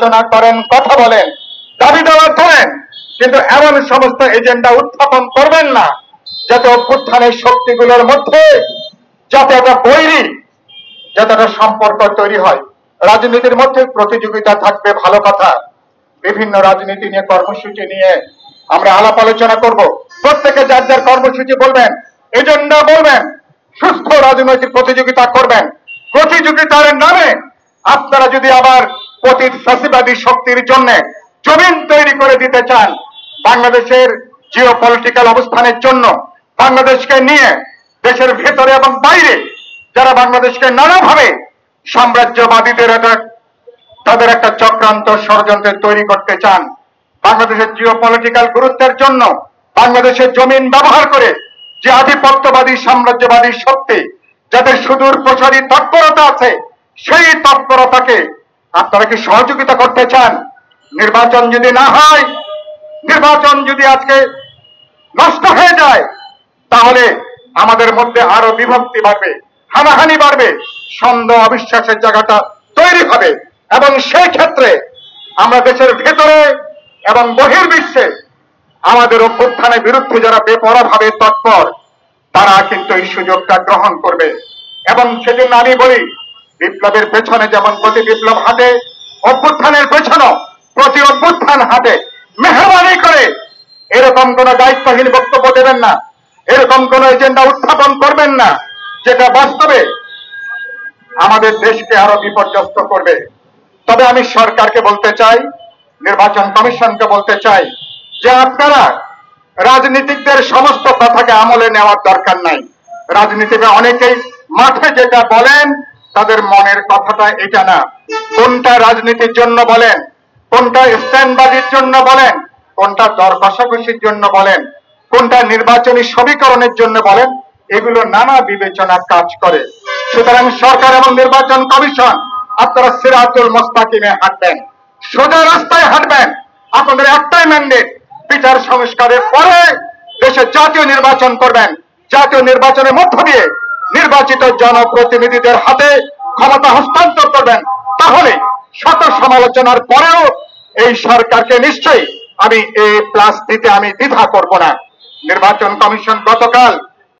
আলোচনা করেন, কথা বলেন, দাবি দাওয়া করেন, কিন্তু এমন সমস্ত এজেন্ডা উত্থাপন করবেন না যাতে অভ্যুত্থানের শক্তিগুলোর মধ্যে যাতে একটা বৈরী, যাতে একটা সম্পর্ক তৈরি হয়। রাজনীতির মধ্যে প্রতিযোগিতা থাকবে, ভালো কথা। বিভিন্ন রাজনীতি নিয়ে, কর্মসূচি নিয়ে আমরা আলাপ আলোচনা করব। প্রত্যেকে যার যার কর্মসূচি বলবেন, এজেন্ডা বলবেন, সুস্থ রাজনৈতিক প্রতিযোগিতা করবেন। প্রতিযোগিতার নামে আপনারা যদি আবার পতিত ফ্যাসিবাদী শক্তির জন্য জমিন তৈরি করে দিতে চান, বাংলাদেশের জিও পলিটিক্যাল অবস্থানের জন্য, বাংলাদেশকে নিয়ে দেশের ভেতরে এবং বাইরে যারা বাংলাদেশকে নানাভাবে সাম্রাজ্যবাদীদের তাদের একটা চক্রান্ত ষড়যন্ত্র তৈরি করতে চান, বাংলাদেশের জিও পলিটিক্যাল গুরুত্বের জন্য বাংলাদেশের জমিন ব্যবহার করে যে আধিপত্যবাদী সাম্রাজ্যবাদী শক্তি যাদের সুদূর প্রসারী তৎপরতা আছে, সেই তৎপরতাকে আপনারা কি সহযোগিতা করতে চান? নির্বাচন যদি না হয়, নির্বাচন যদি আজকে নষ্ট হয়ে যায়, তাহলে আমাদের মধ্যে আরো বিভক্তি বাড়বে, হানাহানি বাড়বে, সন্দেহ অবিশ্বাসের জায়গাটা তৈরি হবে, এবং সেই ক্ষেত্রে আমরা দেশের ভেতরে এবং বহির্বিশ্বে আমাদের অভ্যুত্থানের বিরুদ্ধে যারা বেপরোয়াভাবে তৎপর, তারা কিন্তু এই সুযোগটা গ্রহণ করবে। এবং সেজন্য আমি বলি, বিপ্লবের পেছনে যেমন প্রতি বিপ্লব হাঁটে, অভ্যুত্থানের পেছনেও প্রতি অভ্যুত্থান হাঁটে। মেহরবানি করে এরকম কোন দায়িত্বহীন বক্তব্য দেবেন না, এরকম কোন এজেন্ডা উত্থাপন করবেন না যেটা বাস্তবে আমাদের দেশকে আরো বিপর্যস্ত করবে। তবে আমি সরকারকে বলতে চাই, নির্বাচন কমিশনকে বলতে চাই যে আপনারা রাজনীতিকদের সমস্ত কথাকে আমলে নেওয়ার দরকার নাই। রাজনীতিতে অনেকেই মাঠে যেটা বলেন তাদের মনের কথাটা এটা না। কোনটা রাজনীতির জন্য বলেন, কোনটা স্ট্যান্ডবাজির জন্য বলেন, কোনটা দর কষাকষির জন্য বলেন, কোনটা নির্বাচনী সমীকরণের জন্য বলেন, এগুলো নানা বিবেচনা কাজ করে। সুতরাং সরকার এবং নির্বাচন কমিশন আপনারা সিরাতুল মুস্তাকিমে হাঁটবেন, সোজা রাস্তায় হাঁটবেন। আপনাদের একটাই ম্যান্ডেট, বিচার সংস্কারের পরে দেশে জাতীয় নির্বাচন করবেন। জাতীয় নির্বাচনের মধ্য দিয়ে নির্বাচিত জনপ্রতিনিধিদের হাতে ক্ষমতা হস্তান্তর করবেন। তাহলে শত সমালোচনার পরেও এই সরকারকে নিশ্চয়ই আমি A+ দিতে আমি দ্বিধা করব না। নির্বাচন কমিশন গতকাল